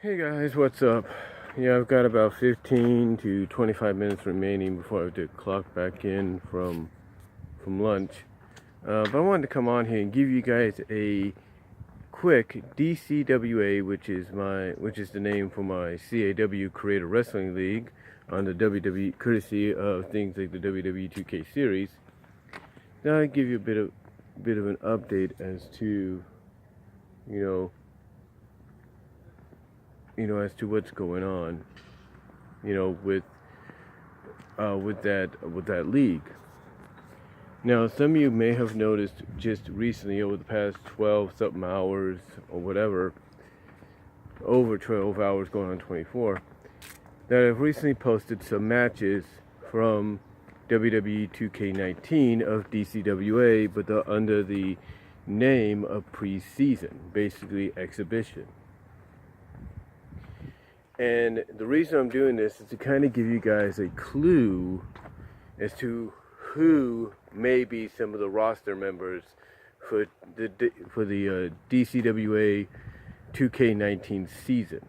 Hey guys, what's up? Yeah, I've got about 15 to 25 minutes remaining before I have to clock back in from lunch. But I wanted to come on here and give you guys a quick DCWA, which is the name for my CAW Creator Wrestling League on the WWE, courtesy of things like the WWE 2K series. Now I give you a bit of an update as to as to what's going on, with that league. Now, some of you may have noticed just recently, over the past 12 something hours or whatever, over 12 hours going on 24, that I've recently posted some matches from WWE 2K19 of DCWA, but under the name of preseason, basically exhibition. And the reason I'm doing this is to kind of give you guys a clue as to who may be some of the roster members for the DCWA 2K19 season.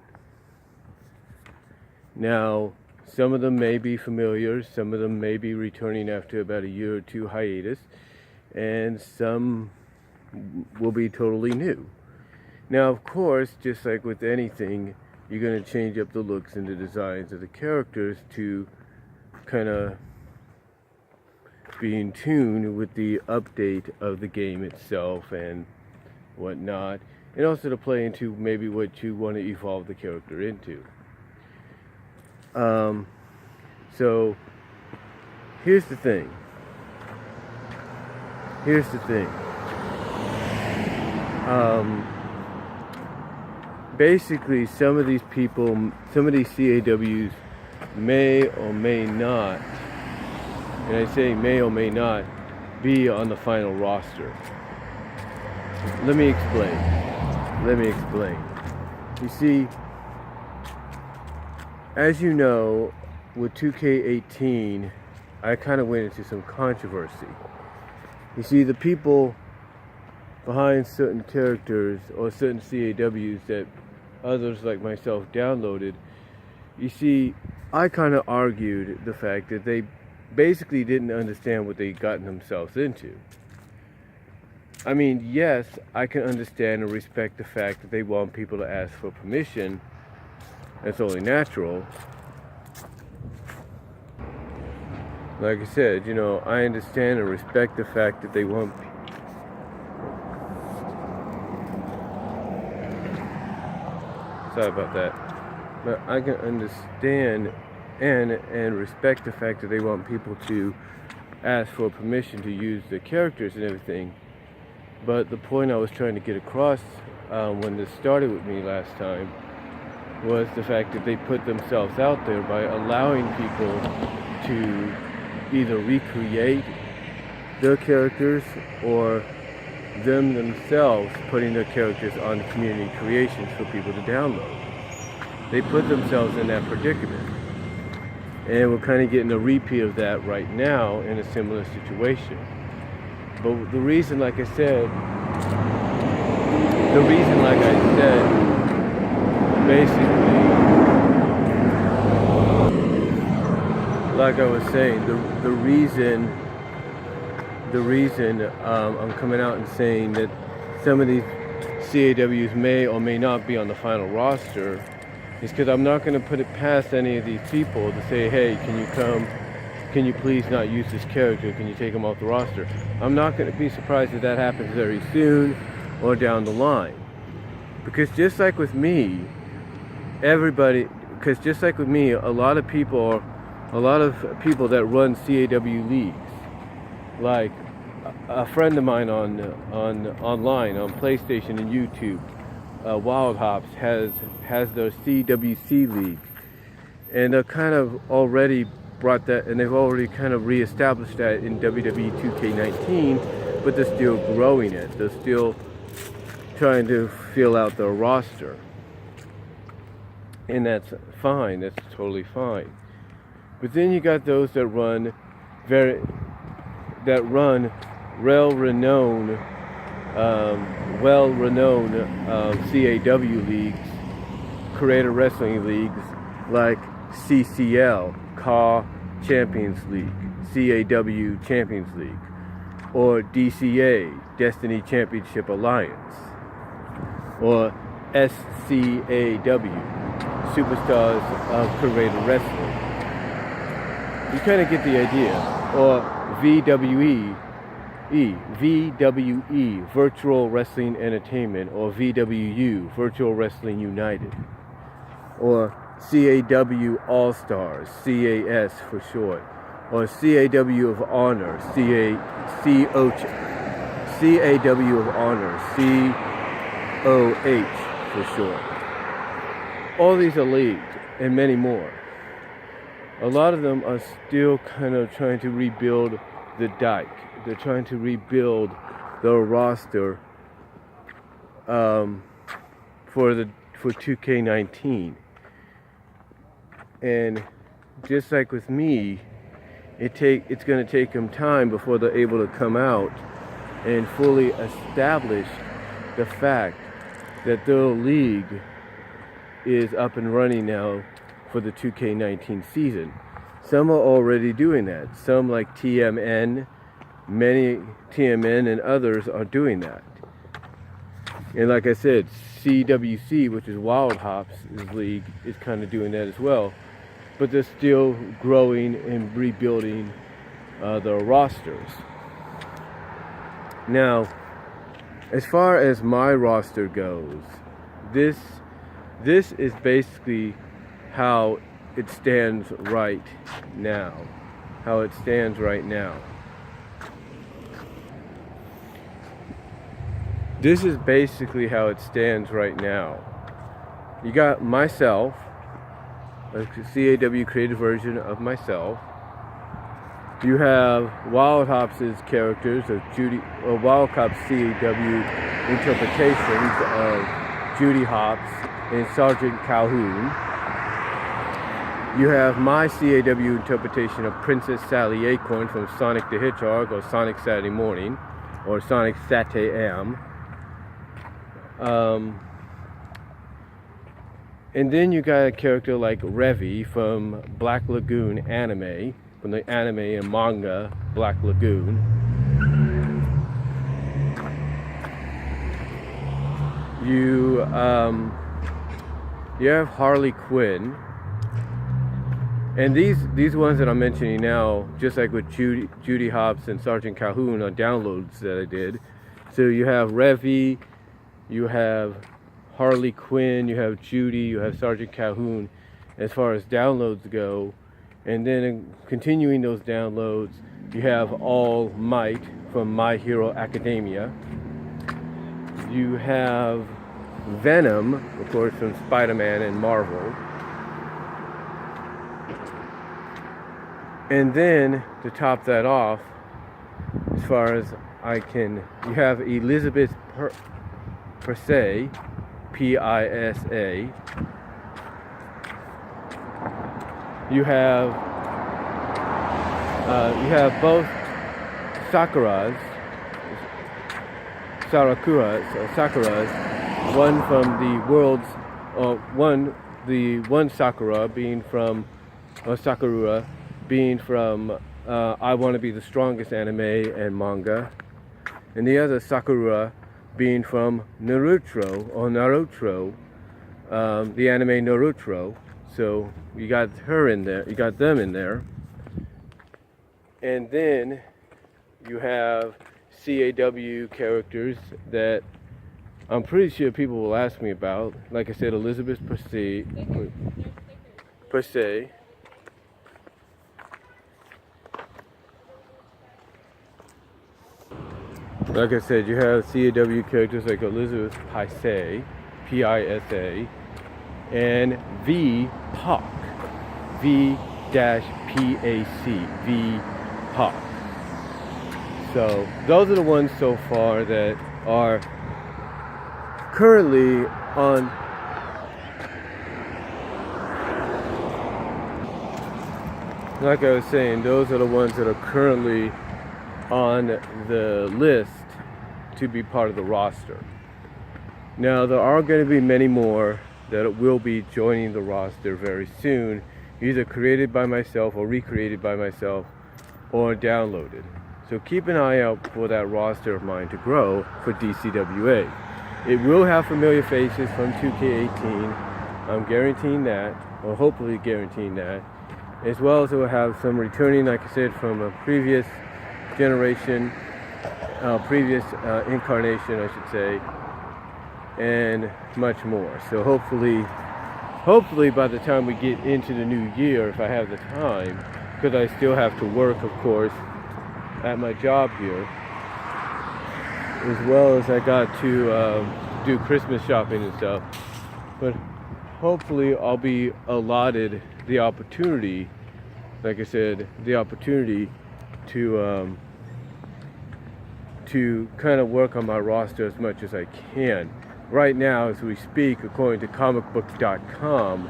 Now, some of them may be familiar, some of them may be returning after about a year or two hiatus, and some will be totally new. Now, of course, just like with anything, you're going to change up the looks and the designs of the characters to kind of be in tune with the update of the game itself and whatnot, and also to play into maybe what you want to evolve the character into. So here's the thing. Basically, some of these people, some of these CAWs may or may not, and I say may or may not, be on the final roster. Let me explain. You see, as you know, with 2K18, I kind of went into some controversy. You see, the people behind certain characters or certain CAWs that others like myself downloaded, you see, I kind of argued the fact that they basically didn't understand what they'd gotten themselves into. I mean, yes, I can understand and respect the fact that they want people to ask for permission. That's only natural. Like I said, I understand and respect the fact that they want Sorry about that. But I can understand and respect the fact that they want people to ask for permission to use the characters and everything. But the point I was trying to get across when this started with me last time was the fact that they put themselves out there by allowing people to either recreate their characters or them themselves putting their characters on community creations for people to download. They put themselves in that predicament. And we're kind of getting a repeat of that right now in a similar situation. But the reason, like I said, basically, like I was saying, the reason I'm coming out and saying that some of these CAWs may or may not be on the final roster is because I'm not going to put it past any of these people to say, hey, can you please not use this character, can you take him off the roster? I'm not going to be surprised if that happens very soon or down the line. Because just like with me, a lot of people that run CAW leagues, like a friend of mine on online on PlayStation and YouTube, WILDEHOPPS has their CWC league, and they've kind of already brought that, and they've already kind of reestablished that in WWE 2K19, but they're still growing it. They're still trying to fill out their roster, and that's fine. That's totally fine. But then you got those that run well-renowned CAW leagues creator wrestling leagues like CCL, CAW Champions League, CAW Champions League, or DCA, Destiny Championship Alliance, or SCAW, Superstars of Creator Wrestling. You kind of get the idea. Or VWE, Virtual Wrestling Entertainment, or VWU, Virtual Wrestling United, or CAW All-Stars, CAS for short, or CAW of Honor, CAW of Honor, COH for short. All these are leagues, and many more. A lot of them are still kind of trying to rebuild the dike. They're trying to rebuild the roster for 2K19. And just like with me, it's going to take them time before they're able to come out and fully establish the fact that their league is up and running now for the 2K19 season. Some are already doing that. Some, like TMN, many TMN and others are doing that. And like I said, CWC, which is WILDEHOPPS' league, is kind of doing that as well. But they're still growing and rebuilding their rosters. Now, as far as my roster goes, this is basically how it stands right now. This is basically how it stands right now. You got myself, a CAW created version of myself. You have WILDEHOPPS' characters of Judy, or WILDEHOPPS CAW interpretations of Judy Hopps and Sergeant Calhoun. You have my CAW interpretation of Princess Sally Acorn from Sonic the Hedgehog, or Sonic Saturday Morning, or Sonic Saturday Am. And then you got a character like Revy from Black Lagoon anime, from the anime and manga Black Lagoon. You have Harley Quinn. And these ones that I'm mentioning now, just like with Judy Hopps and Sergeant Calhoun, are downloads that I did. So you have Revy, you have Harley Quinn, you have Judy, you have Sergeant Calhoun as far as downloads go. And then continuing those downloads, you have All Might from My Hero Academia. You have Venom, of course, from Spider-Man and Marvel. And then, to top that off, as far as you have Elizabeth Pisa, P-I-S-A. You have both Sakuras, one from the world's, one Sakura being from, Sakurura being from I Want to Be the Strongest anime and manga, and the other Sakura being from Naruto, the anime Naruto. So you got her in there, you got them in there. And then you have CAW characters that I'm pretty sure people will ask me about. Like I said, Elizabeth per se. Like I said, you have CAW characters like Elizabeth Pisa, P-I-S-A, and V-PAC, V-P-A-C, V-PAC. So those are the ones so far that are currently on like I was saying, those are the ones that are currently on the list to be part of the roster. Now there are going to be many more that will be joining the roster very soon, either created by myself or recreated by myself or downloaded. So keep an eye out for that roster of mine to grow for DCWA. It will have familiar faces from 2K18. I'm guaranteeing that, or hopefully guaranteeing that, as well as it will have some returning, like I said, from a previous generation, previous incarnation, I should say, and much more. So hopefully by the time we get into the new year, if I have the time, because I still have to work, of course, at my job here, as well as I got to do Christmas shopping and stuff. But hopefully I'll be allotted the opportunity, like I said, the opportunity to kind of work on my roster as much as I can. Right now, as we speak, according to comicbook.com,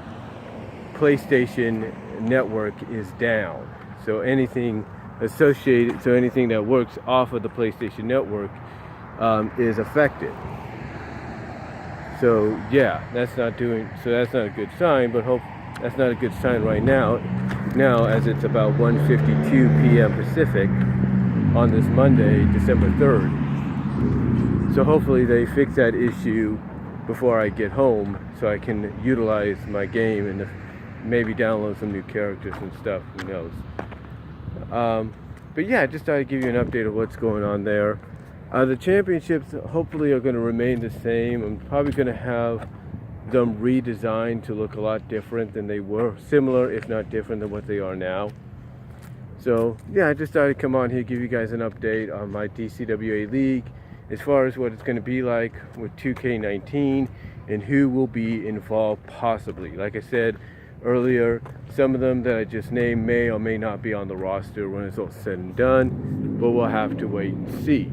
PlayStation Network is down. So anything associated, so anything that works off of the PlayStation Network is affected. So yeah, that's not a good sign, but that's not a good sign right now. Now, as it's about 1:52 p.m. Pacific on this Monday, December 3rd. So hopefully they fix that issue before I get home, so I can utilize my game and maybe download some new characters and stuff. Who knows? But yeah, just thought I'd give you an update of what's going on there. The championships hopefully are going to remain the same. I'm probably going to have them redesigned to look a lot different than they were, similar if not different than what they are now. So yeah, I just thought I'd come on here, give you guys an update on my DCWA League, as far as what it's going to be like with 2K19 and who will be involved possibly. Like I said earlier, some of them that I just named may or may not be on the roster when it's all said and done, but we'll have to wait and see.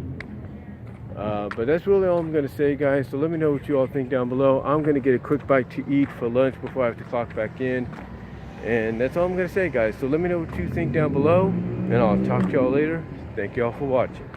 But that's really all I'm going to say, guys. So let me know what you all think down below. I'm going to get a quick bite to eat for lunch before I have to clock back in. And that's all I'm going to say, guys. So let me know what you think down below, and I'll talk to y'all later. Thank y'all for watching.